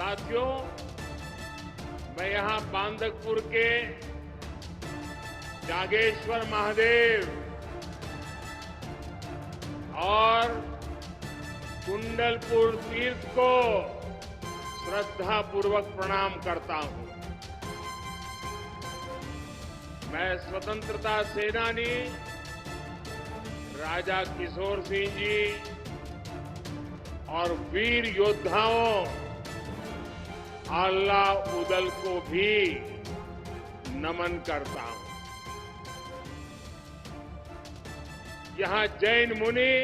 साथियों, मैं यहां बांदकपुर के जागेश्वर महादेव और कुंडलपुर तीर्थ को श्रद्धापूर्वक प्रणाम करता हूं। मैं स्वतंत्रता सेनानी राजा किशोर सिंह जी और वीर योद्धाओं आल्ला उदल को भी नमन करता हूं। यहां जैन मुनि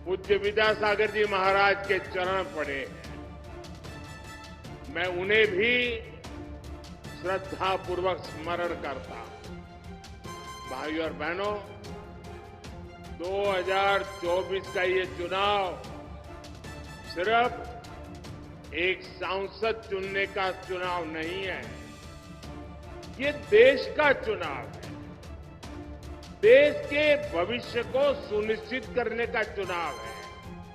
पूज्य विद्यासागर जी महाराज के चरण पड़े हैं। मैं उन्हें भी श्रद्धापूर्वक स्मरण करता हूं। भाइयों और बहनों, 2024 का ये चुनाव सिर्फ एक सांसद चुनने का चुनाव नहीं है, ये देश का चुनाव है। देश के भविष्य को सुनिश्चित करने का चुनाव है।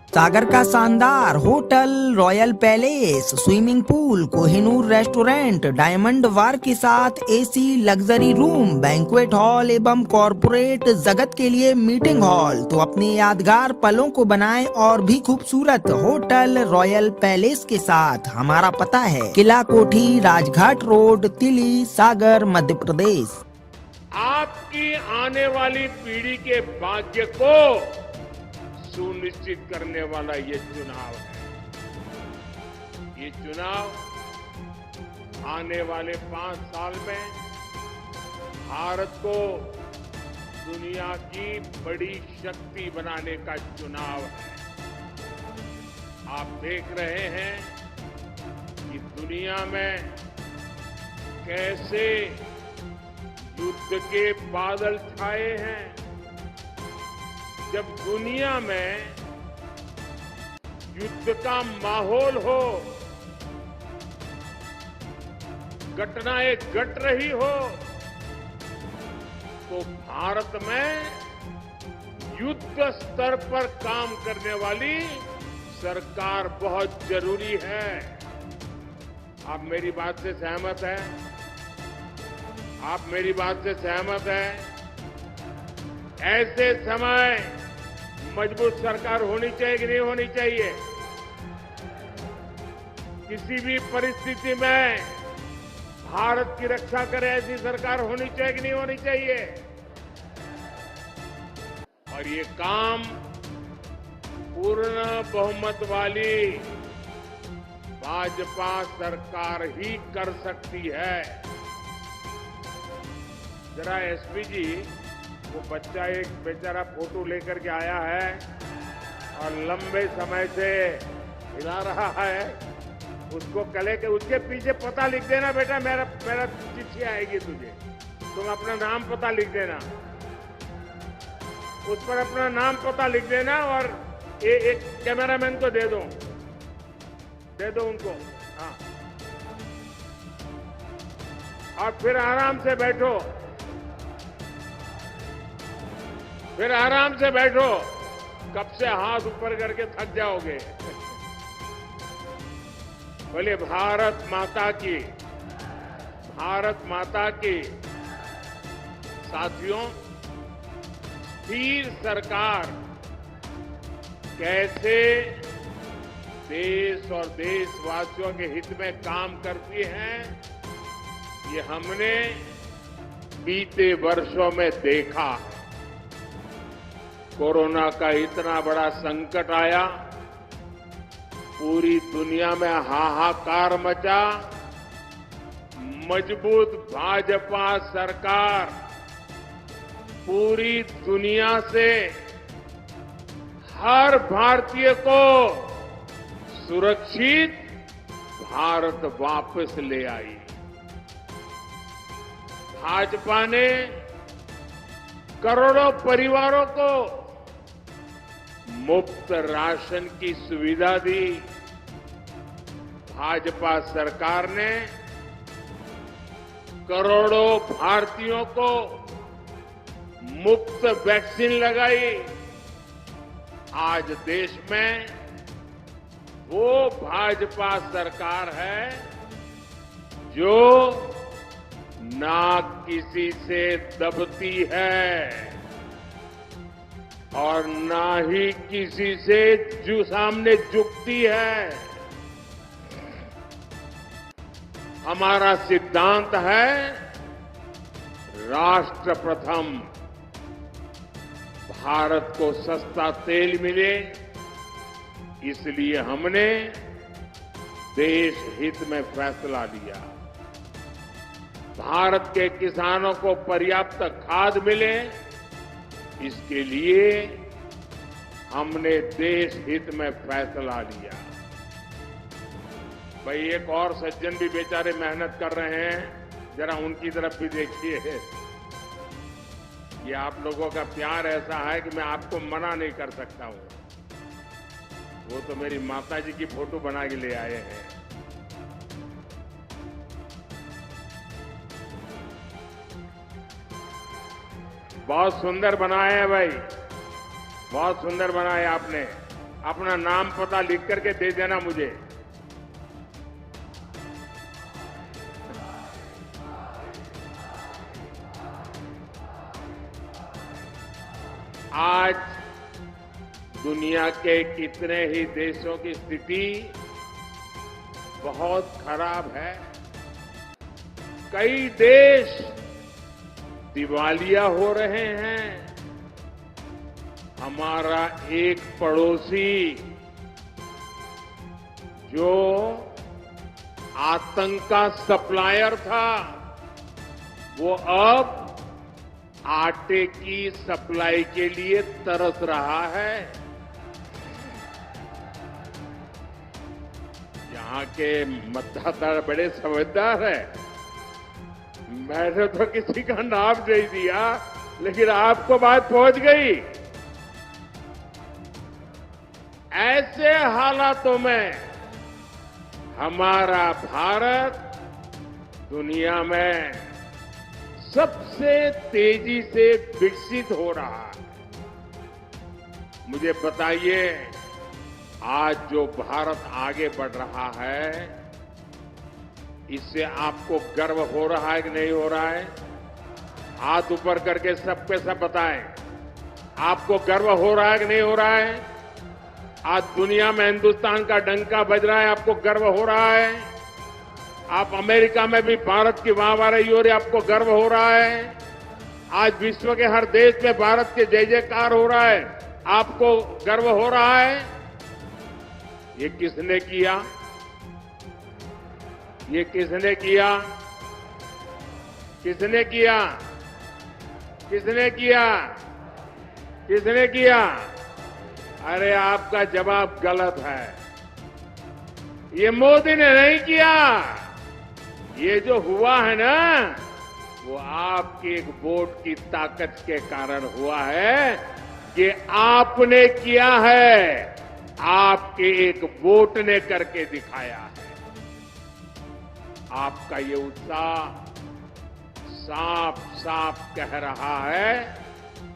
सागर का शानदार hotel, royal palace, swimming pool, Kohinoor restaurant, diamond bar के साथ AC luxury room, banquet hall एवं कॉरपोरेट जगत के लिए मीटिंग हॉल। तो अपने यादगार पलों को बनाएं और भी खूबसूरत होटल रॉयल पैलेस के साथ। हमारा पता है किला कोठी, राजघाट रोड, तिली, सागर, मध्य प्रदेश। आपकी आने वाली पीढ़ी के भाग्य को सुनिश्चित करने वाला ये चुनाव है। ये चुनाव आने वाले 5 साल में भारत को दुनिया की बड़ी शक्ति बनाने का चुनाव है। आप देख रहे हैं कि दुनिया में कैसे युद्ध के बादल छाए हैं। जब दुनिया में युद्ध का माहौल हो, घटनाएं घट रही हो, तो भारत में युद्ध स्तर पर काम करने वाली सरकार बहुत जरूरी है। आप मेरी बात से सहमत हैं? आप मेरी बात से सहमत हैं? ऐसे समय मजबूत सरकार होनी चाहिए कि नहीं होनी चाहिए? किसी भी परिस्थिति में भारत की रक्षा करे ऐसी सरकार होनी चाहिए कि नहीं होनी चाहिए? और ये काम पूर्ण बहुमत वाली भाजपा सरकार ही कर सकती है। जरा एसपी जी, वो बच्चा एक बेचारा फोटो लेकर के आया है और लंबे समय से हिला रहा है, उसको कले के उसके पीछे पता लिख देना बेटा। मेरा चिट्ठी आएगी तुझे, तुम अपना नाम पता लिख देना, उस पर अपना नाम पता लिख देना और एक कैमरामैन को दे दो उनको। हाँ, और फिर आराम से बैठो, फिर आराम से बैठो। कब से हाथ ऊपर करके थक जाओगे। बोले भारत माता की, भारत माता की। साथियों, स्थिर सरकार कैसे देश और देशवासियों के हित में काम करती है, ये हमने बीते वर्षों में देखा है। कोरोना का इतना बड़ा संकट आया, पूरी दुनिया में हाहाकार मचा। मजबूत भाजपा सरकार पूरी दुनिया से हर भारतीय को सुरक्षित भारत वापस ले आई। भाजपा ने करोड़ों परिवारों को मुफ्त राशन की सुविधा दी। भाजपा सरकार ने करोड़ों भारतीयों को मुफ्त वैक्सीन लगाई। आज देश में वो भाजपा सरकार है जो ना किसी से दबती है और ना ही किसी से सामने झुकती है। हमारा सिद्धांत है राष्ट्र प्रथम। भारत को सस्ता तेल मिले, इसलिए हमने देश हित में फैसला लिया। भारत के किसानों को पर्याप्त खाद मिले, इसके लिए हमने देश हित में फैसला लिया। भाई एक और सज्जन भी बेचारे मेहनत कर रहे हैं, जरा उनकी तरफ भी देखिए। ये आप लोगों का प्यार ऐसा है कि मैं आपको मना नहीं कर सकता हूं। वो तो मेरी माता जी की फोटो बना के ले आए हैं। बहुत सुंदर बनाए हैं भाई, बहुत सुंदर बनाए आपने। अपना नाम पता लिख करके दे देना मुझे। आज दुनिया के कितने ही देशों की स्थिति बहुत खराब है। कई देश दिवालिया हो रहे हैं। हमारा एक पड़ोसी जो आतंक का सप्लायर था, वो अब आटे की सप्लाई के लिए तरस रहा है। यहाँ के मतदाता बड़े समझदार हैं। मैंने तो किसी का नाम नहीं दिया, लेकिन आपको बात पहुंच गई। ऐसे हालातों में हमारा भारत दुनिया में सबसे तेजी से विकसित हो रहा है। मुझे बताइए, आज जो भारत आगे बढ़ रहा है, इससे आपको गर्व हो रहा है कि नहीं हो रहा है? हाथ ऊपर करके सबके सब बताएं। आपको गर्व हो रहा है कि नहीं हो रहा है? आज दुनिया में हिंदुस्तान का डंका बज रहा है, आपको गर्व हो रहा है? आप अमेरिका में भी भारत की वाहवाही हो रही है, आपको गर्व हो रहा है? आज विश्व के हर देश में भारत के जय जयकार हो रहा है, आपको गर्व हो रहा है? ये किसने किया? ये किसने किया? किसने किया? किसने किया? किसने किया? अरे आपका जवाब गलत है। ये मोदी ने नहीं किया। ये जो हुआ है ना, वो आपकी एक वोट की ताकत के कारण हुआ है कि आपने किया है। आपके एक वोट ने करके दिखाया है। आपका ये उत्साह साफ साफ कह रहा है।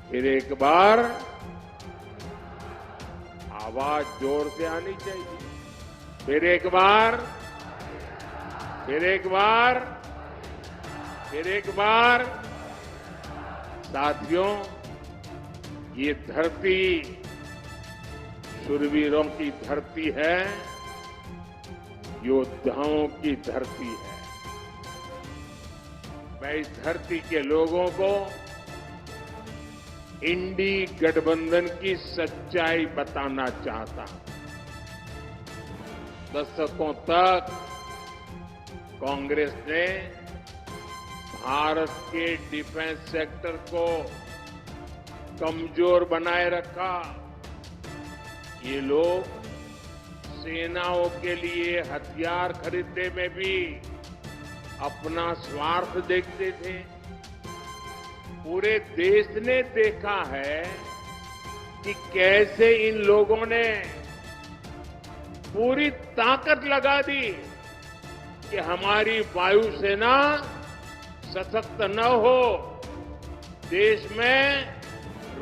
फिर एक बार आवाज जोर से आनी चाहिए। फिर एक बार, फिर एक बार, फिर एक बार। साथियों, ये धरती शूरवीरों की धरती है, योद्धाओं की धरती है। मैं इस धरती के लोगों को इंडी गठबंधन की सच्चाई बताना चाहता हूं। दशकों तक कांग्रेस ने भारत के डिफेंस सेक्टर को कमजोर बनाए रखा। ये लोग सेनाओं के लिए हथियार खरीदने में भी अपना स्वार्थ देखते थे। पूरे देश ने देखा है कि कैसे इन लोगों ने पूरी ताकत लगा दी कि हमारी वायुसेना सशक्त न हो, देश में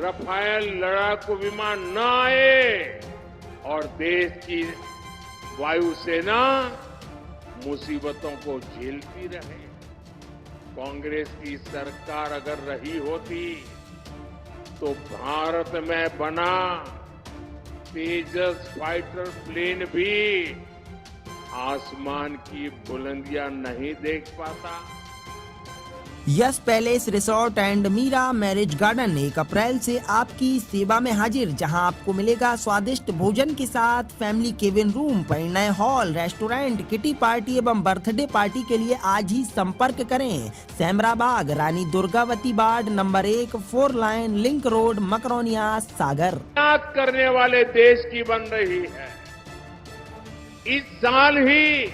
रफाल लड़ाकू विमान न आए और देश की वायुसेना मुसीबतों को झेलती रहे। कांग्रेस की सरकार अगर रही होती तो भारत में बना तेजस फाइटर प्लेन भी आसमान की बुलंदियां नहीं देख पाता। Yes palace resort and Meera marriage garden 1 अप्रैल से आपकी सेवा में हाजिर, जहां आपको मिलेगा स्वादिष्ट भोजन के साथ फैमिली केबिन रूम, परिणय हॉल, रेस्टोरेंट, किटी पार्टी एवं बर्थडे पार्टी के लिए आज ही संपर्क करें। Semrabag, Rani Durgavati ward number 1, 4 line link road, Makronia, Sagar. याद करने वाले देश की बन रही है। इस साल ही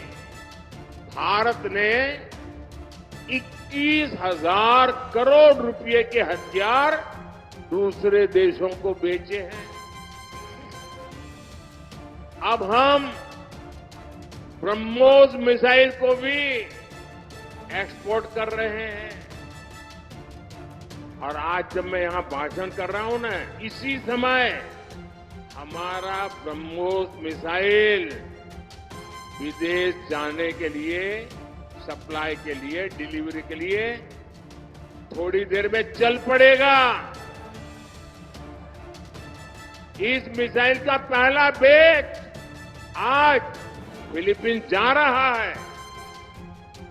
भारत ने 21,000 करोड़ रुपए के हथियार दूसरे देशों को बेचे हैं। अब हम ब्रह्मोस मिसाइल को भी एक्सपोर्ट कर रहे हैं। और आज जब मैं यहां भाषण कर रहा हूं ना, इसी समय हमारा ब्रह्मोस मिसाइल विदेश जाने के लिए, सप्लाई के लिए, डिलीवरी के लिए थोड़ी देर में चल पड़ेगा। इस मिसाइल का पहला बैच आज फिलीपींस जा रहा है।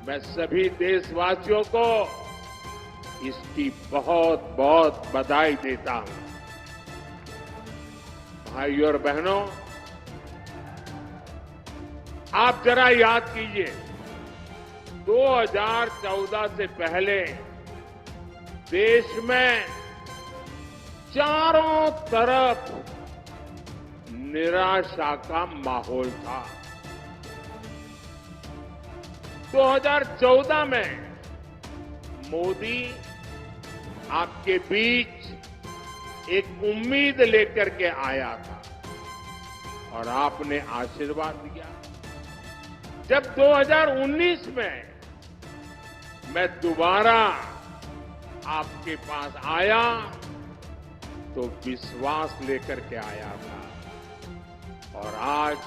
मैं सभी देशवासियों को इसकी बहुत बहुत बधाई देता हूं। भाइयों और बहनों, आप जरा याद कीजिए, 2014 से पहले देश में चारों तरफ निराशा का माहौल था। 2014 में मोदी आपके बीच एक उम्मीद लेकर के आया था और आपने आशीर्वाद दिया। जब 2019 में मैं दोबारा आपके पास आया तो विश्वास लेकर के आया था। और आज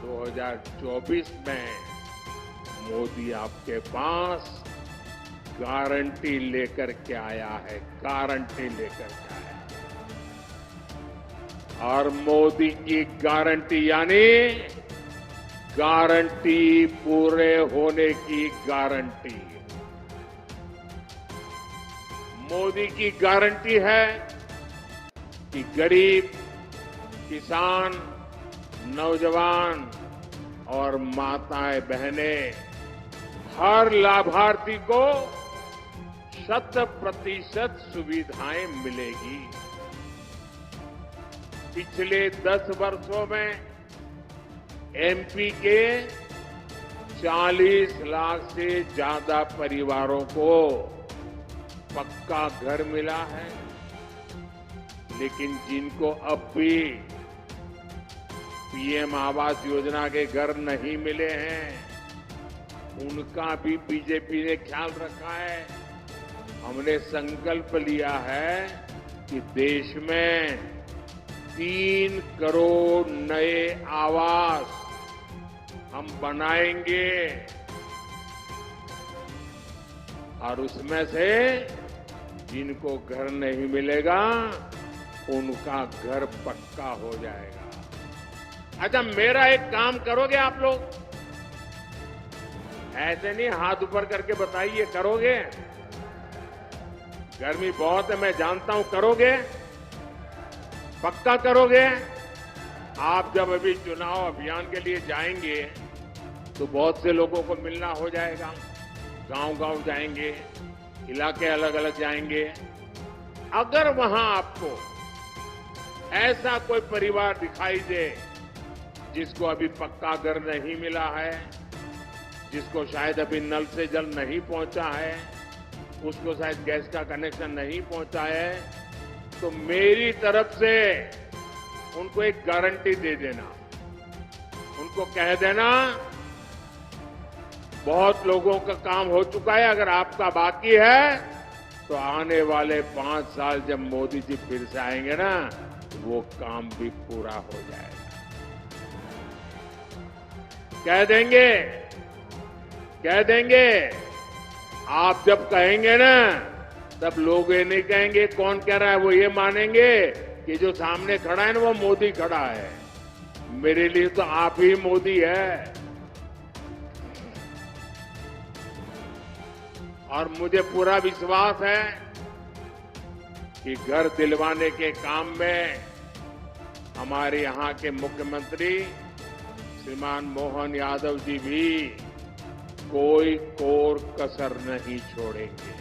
2024 में मोदी आपके पास गारंटी लेकर के आया है, गारंटी लेकर के आया है। और मोदी की गारंटी यानी गारंटी पूरे होने की गारंटी। मोदी की गारंटी है कि गरीब, किसान, नौजवान और माताएं बहनें, हर लाभार्थी को 100% सुविधाएं मिलेगी। पिछले 10 वर्षों में एमपी के 40 लाख से ज्यादा परिवारों को पक्का घर मिला है। लेकिन जिनको अब भी पीएम आवास योजना के घर नहीं मिले हैं, उनका भी बीजेपी ने ख्याल रखा है। हमने संकल्प लिया है कि देश में 3 करोड़ नए आवास हम बनाएंगे और उसमें से जिनको घर नहीं मिलेगा उनका घर पक्का हो जाएगा। अच्छा, मेरा एक काम करोगे आप लोग? ऐसे नहीं हाथ ऊपर करके बताइए, करोगे? गर्मी बहुत है, मैं जानता हूं, करोगे? पक्का करोगे? आप जब अभी चुनाव अभियान के लिए जाएंगे तो बहुत से लोगों को मिलना हो जाएगा। गांव-गांव जाएंगे, इलाके अलग अलग जाएंगे। अगर वहां आपको ऐसा कोई परिवार दिखाई दे जिसको अभी पक्का घर नहीं मिला है, जिसको शायद अभी नल से जल नहीं पहुंचा है, उसको शायद गैस का कनेक्शन नहीं पहुंचा है, तो मेरी तरफ से उनको एक गारंटी दे देना। उनको कह देना बहुत लोगों का काम हो चुका है, अगर आपका बाकी है तो आने वाले 5 साल जब मोदी जी फिर से आएंगे ना, वो काम भी पूरा हो जाएगा। कह देंगे, कह देंगे। आप जब कहेंगे ना, तब लोग ये नहीं कहेंगे कौन कह रहा है, वो ये मानेंगे कि जो सामने खड़ा है ना वो मोदी खड़ा है। मेरे लिए तो आप ही मोदी है। और मुझे पूरा विश्वास है कि घर दिलवाने के काम में हमारे यहां के मुख्यमंत्री श्रीमान मोहन यादव जी भी कोई कोर कसर नहीं छोड़ेंगे।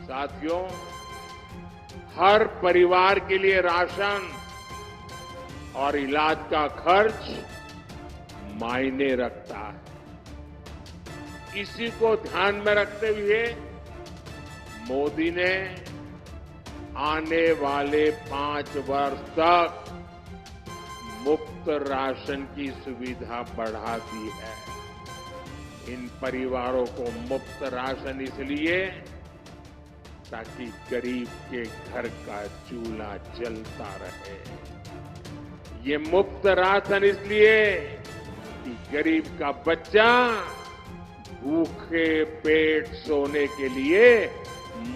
साथियों, हर परिवार के लिए राशन और इलाज का खर्च मायने रखता है। इसी को ध्यान में रखते हुए मोदी ने आने वाले 5 वर्ष तक मुफ्त राशन की सुविधा बढ़ा दी है। इन परिवारों को मुफ्त राशन इसलिए ताकि गरीब के घर का चूल्हा जलता रहे। ये मुफ्त राशन इसलिए कि गरीब का बच्चा भूखे पेट सोने के लिए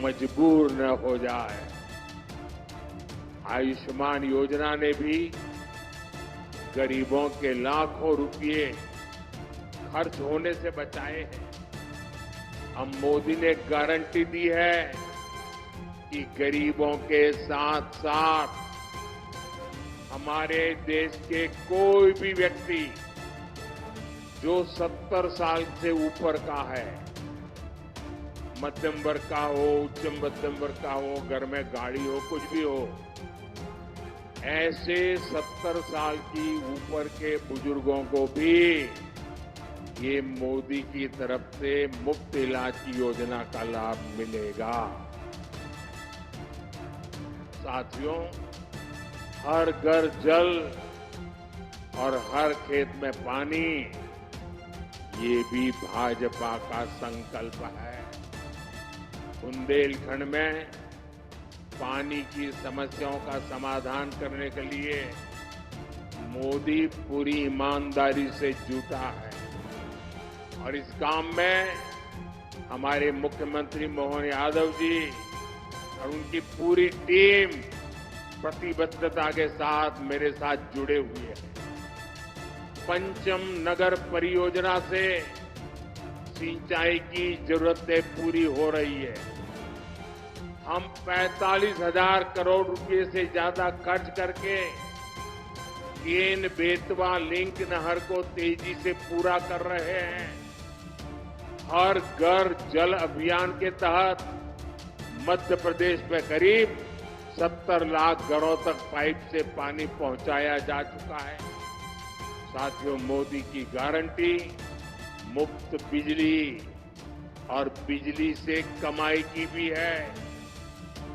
मजबूर न हो जाए। आयुष्मान योजना ने भी गरीबों के लाखों रुपए खर्च होने से बचाए हैं। अब मोदी ने गारंटी दी है कि गरीबों के साथ साथ हमारे देश के कोई भी व्यक्ति जो 70 साल से ऊपर का है, मध्यम वर्ग का हो, उच्च मध्यम वर्ग का हो, घर में गाड़ी हो, कुछ भी हो, ऐसे 70 साल की ऊपर के बुजुर्गों को भी ये मोदी की तरफ से मुफ्त इलाज की योजना का लाभ मिलेगा। साथियों, हर घर जल और हर खेत में पानी, ये भी भाजपा का संकल्प है। बुंदेलखंड में पानी की समस्याओं का समाधान करने के लिए मोदी पूरी ईमानदारी से जुटा है और इस काम में हमारे मुख्यमंत्री मोहन यादव जी और उनकी पूरी टीम प्रतिबद्धता के साथ मेरे साथ जुड़े हुए हैं। पंचम नगर परियोजना से सिंचाई की जरूरतें पूरी हो रही है। हम 45,000 करोड़ रुपए से ज्यादा खर्च करके केन बेतवा लिंक नहर को तेजी से पूरा कर रहे हैं। हर घर जल अभियान के तहत मध्य प्रदेश में करीब 70 लाख घरों तक पाइप से पानी पहुंचाया जा चुका है। साथियों, मोदी की गारंटी मुफ्त बिजली और बिजली से कमाई की भी है।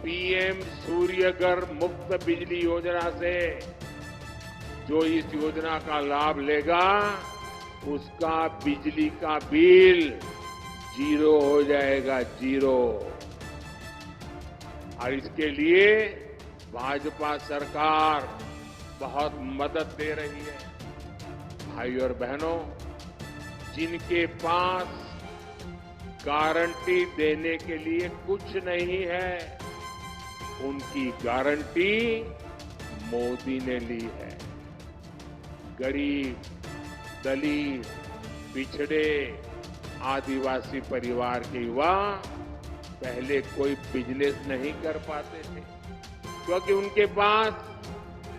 पीएम सूर्यघर मुफ्त बिजली योजना से जो इस योजना का लाभ लेगा उसका बिजली का बिल 0 हो जाएगा, 0। और इसके लिए भाजपा सरकार बहुत मदद दे रही है। भाई और बहनों, जिनके पास गारंटी देने के लिए कुछ नहीं है, उनकी गारंटी मोदी ने ली है। गरीब, दलित, पिछड़े, आदिवासी परिवार के युवा पहले कोई बिजनेस नहीं कर पाते थे क्योंकि उनके पास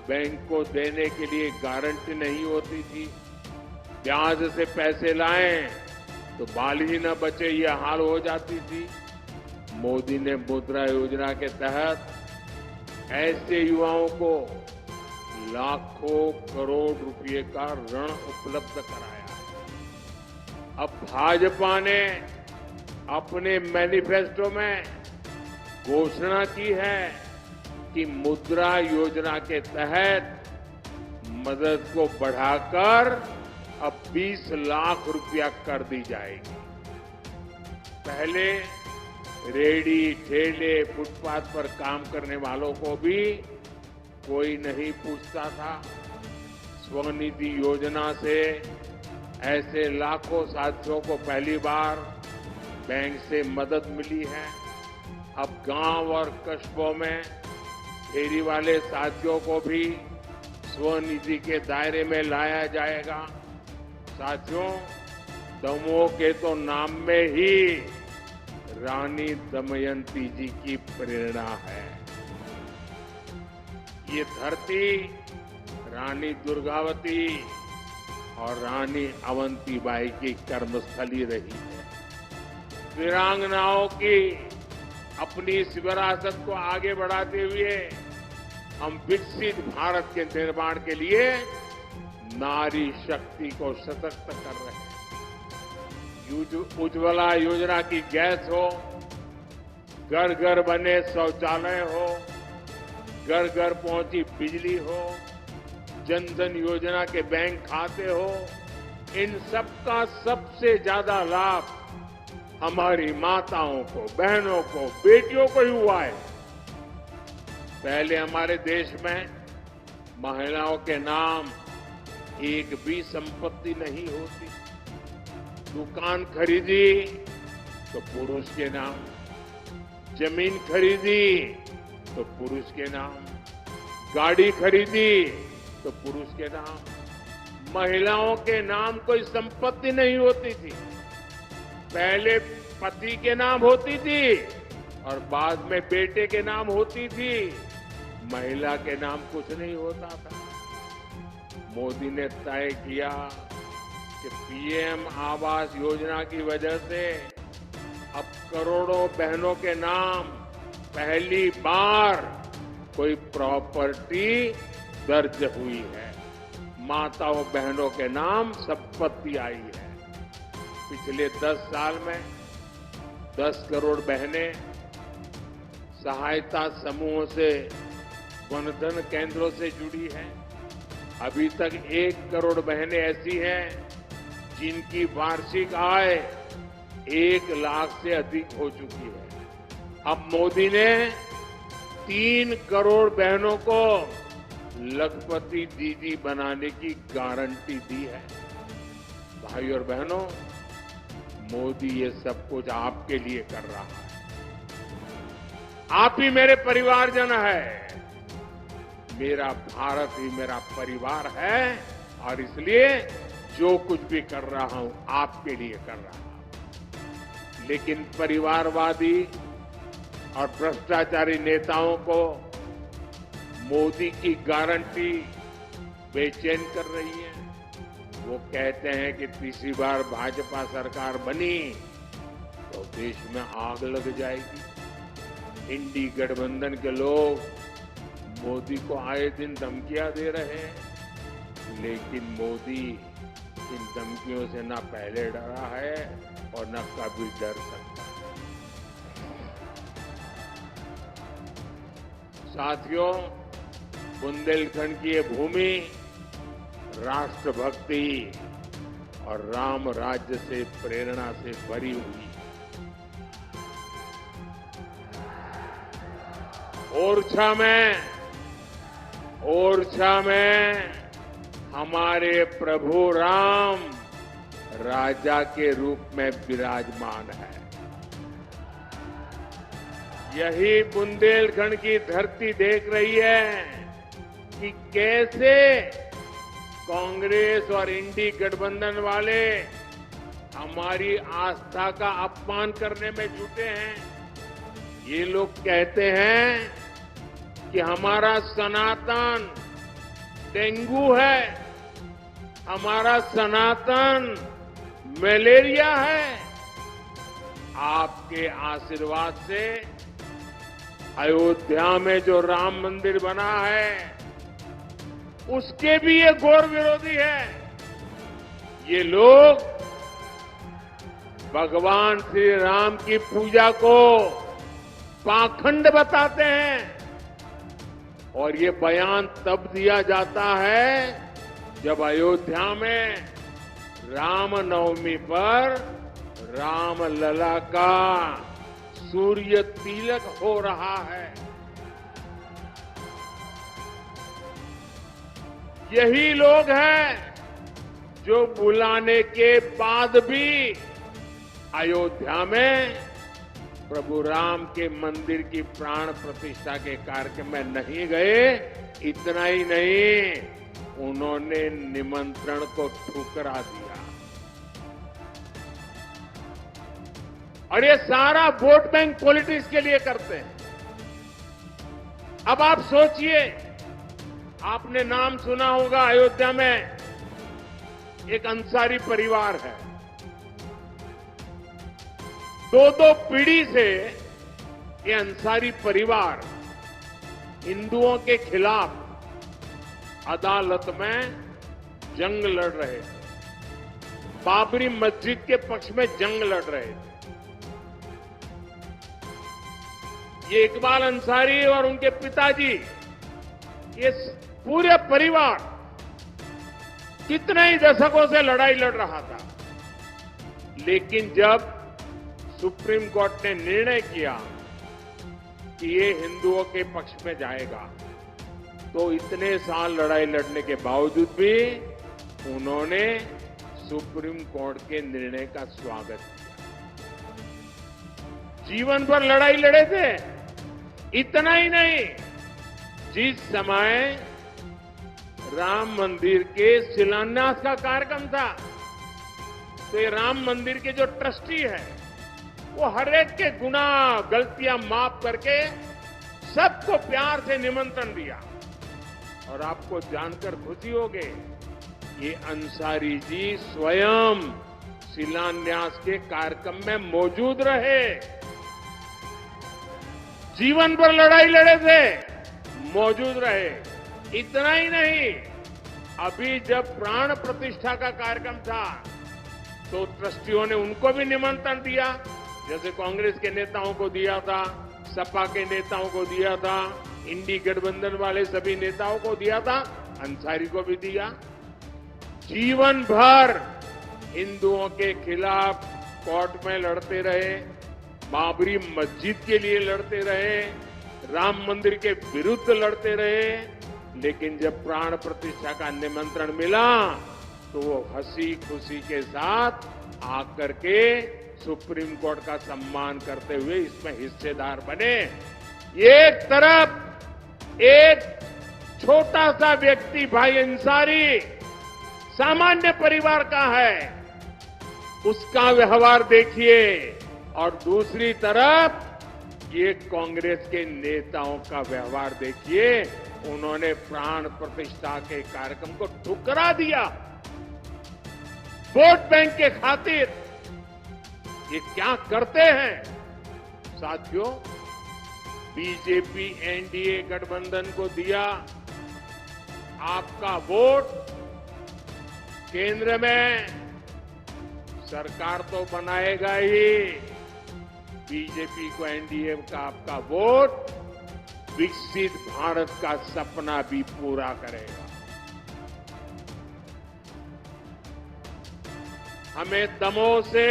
बैंक को देने के लिए गारंटी नहीं होती थी। ब्याज से पैसे लाएं तो बाल ही न बचे, ये हाल हो जाती थी। मोदी ने मुद्रा योजना के तहत ऐसे युवाओं को लाखों करोड़ रुपए का ऋण उपलब्ध कराया। अब भाजपा ने अपने मैनिफेस्टो में घोषणा की है कि मुद्रा योजना के तहत मदद को बढ़ाकर अब 20 लाख रुपया कर दी जाएगी। पहले रेडी, ठेले, फुटपाथ पर काम करने वालों को भी कोई नहीं पूछता था। स्वनिधि योजना से ऐसे लाखों साथियों को पहली बार बैंक से मदद मिली है। अब गांव और कस्बों में फेरी वाले साथियों को भी स्वनिधि के दायरे में लाया जाएगा। साथियों, दमोह के तो नाम में ही रानी दमयंती जी की प्रेरणा है। ये धरती रानी दुर्गावती और रानी अवंतीबाई की कर्मस्थली रही है। वीरांगनाओं की अपनी इस विरासत को आगे बढ़ाते हुए हम विकसित भारत के निर्माण के लिए नारी शक्ति को सशक्त कर रहे हैं। उज्ज्वला योजना की गैस हो, घर घर बने शौचालय हो, घर घर पहुंची बिजली हो, जन धन योजना के बैंक खाते हो, इन सबका सबसे ज्यादा लाभ हमारी माताओं को, बहनों को, बेटियों को ही हुआ है। पहले हमारे देश में महिलाओं के नाम एक भी संपत्ति नहीं होती। दुकान खरीदी तो पुरुष के नाम, जमीन खरीदी तो पुरुष के नाम, गाड़ी खरीदी तो पुरुष के नाम। महिलाओं के नाम कोई संपत्ति नहीं होती थी। पहले पति के नाम होती थी और बाद में बेटे के नाम होती थी। महिला के नाम कुछ नहीं होता था। मोदी ने तय किया कि पीएम आवास योजना की वजह से अब करोड़ों बहनों के नाम पहली बार कोई प्रॉपर्टी दर्ज हुई है। माताओं बहनों के नाम संपत्ति आई है। पिछले 10 साल में 10 करोड़ बहनें सहायता समूहों से, वनधन केंद्रों से जुड़ी हैं। अभी तक 1 करोड़ बहनें ऐसी हैं जिनकी वार्षिक आय 1 लाख से अधिक हो चुकी है। अब मोदी ने 3 करोड़ बहनों को लखपति दीदी बनाने की गारंटी दी है। भाई और बहनों, मोदी ये सब कुछ आपके लिए कर रहा है। आप ही मेरे परिवारजन है। मेरा भारत ही मेरा परिवार है और इसलिए जो कुछ भी कर रहा हूं आपके लिए कर रहा हूं। लेकिन परिवारवादी और भ्रष्टाचारी नेताओं को मोदी की गारंटी बेचैन कर रही है। वो कहते हैं कि तीसरी बार भाजपा सरकार बनी तो देश में आग लग जाएगी। इंडी गठबंधन के लोग मोदी को आए दिन धमकियां दे रहे हैं, लेकिन मोदी इन धमकियों से न पहले डरा है और न कभी डर सकता है। साथियों, बुंदेलखंड की ये भूमि राष्ट्रभक्ति और राम राज्य से प्रेरणा से भरी हुई है। ओरछा में हमारे प्रभु राम राजा के रूप में विराजमान है। यही बुंदेलखंड की धरती देख रही है कि कैसे कांग्रेस और इंडी गठबंधन वाले हमारी आस्था का अपमान करने में जुटे हैं। ये लोग कहते हैं कि हमारा सनातन डेंगू है, हमारा सनातन मलेरिया है। आपके आशीर्वाद से अयोध्या में जो राम मंदिर बना है उसके भी ये घोर विरोधी है। ये लोग भगवान श्री राम की पूजा को पाखंड बताते हैं और ये बयान तब दिया जाता है जब अयोध्या में रामनवमी पर राम लला का सूर्य तिलक हो रहा है। यही लोग हैं जो बुलाने के बाद भी अयोध्या में प्रभु राम के मंदिर की प्राण प्रतिष्ठा के कार्यक्रम में नहीं गए, इतना ही नहीं, उन्होंने निमंत्रण को ठुकरा दिया। और ये सारा वोट बैंक पॉलिटिक्स के लिए करते हैं। अब आप सोचिए, आपने नाम सुना होगा, अयोध्या में एक अंसारी परिवार है। दो पीढ़ी से ये अंसारी परिवार हिंदुओं के खिलाफ अदालत में जंग लड़ रहे थे। बाबरी मस्जिद के पक्ष में जंग लड़ रहे थे। ये इकबाल अंसारी और उनके पिताजी, ये पूरे परिवार कितने ही दशकों से लड़ाई लड़ रहा था। लेकिन जब सुप्रीम कोर्ट ने निर्णय किया कि ये हिंदुओं के पक्ष में जाएगा, तो इतने साल लड़ाई लड़ने के बावजूद भी उन्होंने सुप्रीम कोर्ट के निर्णय का स्वागत किया। जीवन भर लड़ाई लड़े थे। इतना ही नहीं, जिस समय राम मंदिर के शिलान्यास का कार्यक्रम था, तो ये राम मंदिर के जो ट्रस्टी है, वो हर एक के गुनाह गलतियां माफ करके सबको प्यार से निमंत्रण दिया। और आपको जानकर खुशी होगी, ये अंसारी जी स्वयं शिलान्यास के कार्यक्रम में मौजूद रहे। जीवन भर लड़ाई लड़े थे, मौजूद रहे। इतना ही नहीं, अभी जब प्राण प्रतिष्ठा का कार्यक्रम था, तो ट्रस्टियों ने उनको भी निमंत्रण दिया, जैसे कांग्रेस के नेताओं को दिया था, सपा के नेताओं को दिया था, इंडी गठबंधन वाले सभी नेताओं को दिया था, अंसारी को भी दिया। जीवन भर हिंदुओं के खिलाफ कोर्ट में लड़ते रहे, बाबरी मस्जिद के लिए लड़ते रहे, राम मंदिर के विरुद्ध लड़ते रहे। लेकिन जब प्राण प्रतिष्ठा का निमंत्रण मिला, तो वो हंसी खुशी के साथ आकर के सुप्रीम कोर्ट का सम्मान करते हुए इसमें हिस्सेदार बने। एक तरफ एक छोटा सा व्यक्ति भाई अंसारी सामान्य परिवार का है, उसका व्यवहार देखिए, और दूसरी तरफ ये कांग्रेस के नेताओं का व्यवहार देखिए। उन्होंने प्राण प्रतिष्ठा के कार्यक्रम को ठुकरा दिया वोट बैंक के खातिर। ये क्या करते हैं साथियों? बीजेपी एनडीए गठबंधन को दिया आपका वोट, केंद्र में सरकार तो बनाएगा ही, बीजेपी को एनडीए का आपका वोट विकसित भारत का सपना भी पूरा करेगा। हमें दमोह से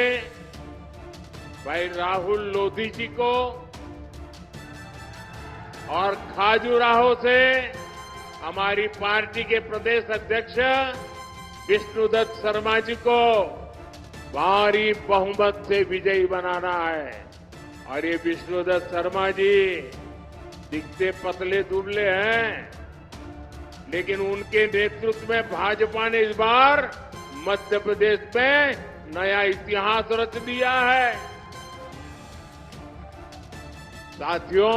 भाई राहुल लोधी जी को और खाजुराहो से हमारी पार्टी के प्रदेश अध्यक्ष विष्णुदत्त शर्मा जी को भारी बहुमत से विजयी बनाना है। और ये विष्णुदत्त शर्मा जी दिखते पतले दुबले हैं, लेकिन उनके नेतृत्व में भाजपा ने इस बार मध्य प्रदेश में नया इतिहास रच दिया है। साथियों,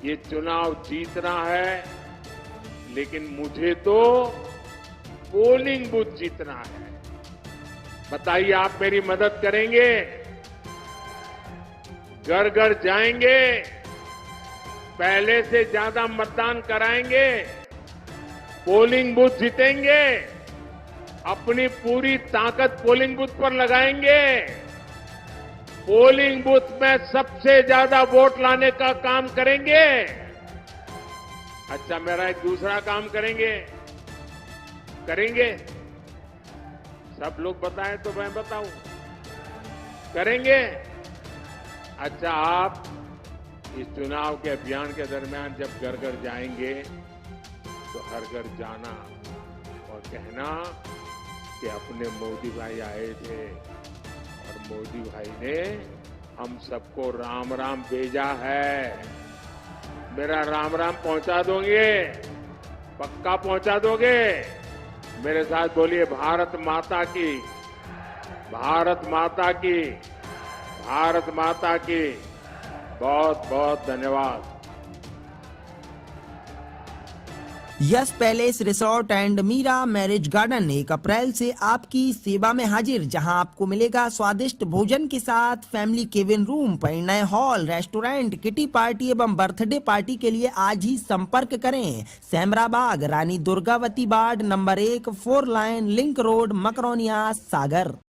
ये चुनाव जीतना है, लेकिन मुझे तो पोलिंग बूथ जीतना है। बताइए, आप मेरी मदद करेंगे? घर घर जाएंगे, पहले से ज्यादा मतदान कराएंगे, पोलिंग बूथ जीतेंगे, अपनी पूरी ताकत पोलिंग बूथ पर लगाएंगे, पोलिंग बूथ में सबसे ज्यादा वोट लाने का काम करेंगे। अच्छा, मेरा एक दूसरा काम करेंगे। सब लोग बताएं तो मैं बताऊं। करेंगे? अच्छा, आप इस चुनाव के अभियान के दरमियान जब घर घर जाएंगे, तो हर घर जाना और कहना कि अपने मोदी भाई आए थे और मोदी भाई ने हम सबको राम राम भेजा है। मेरा राम राम पहुंचा दोगे? पक्का पहुंचा दोगे? मेरे साथ बोलिए भारत माता की, भारत माता की, भारत माता की। बहुत बहुत धन्यवाद। Yes palace resort and Meera marriage garden 1 अप्रैल से आपकी सेवा में हाजिर, जहां आपको मिलेगा स्वादिष्ट भोजन के साथ फैमिली केबिन रूम, परिणय हॉल, रेस्टोरेंट, किटी पार्टी एवं बर्थडे पार्टी के लिए आज ही संपर्क करें। सेमराबाग, रानी दुर्गावती बाड़, number 1, 4 line link road, Makronia, सागर।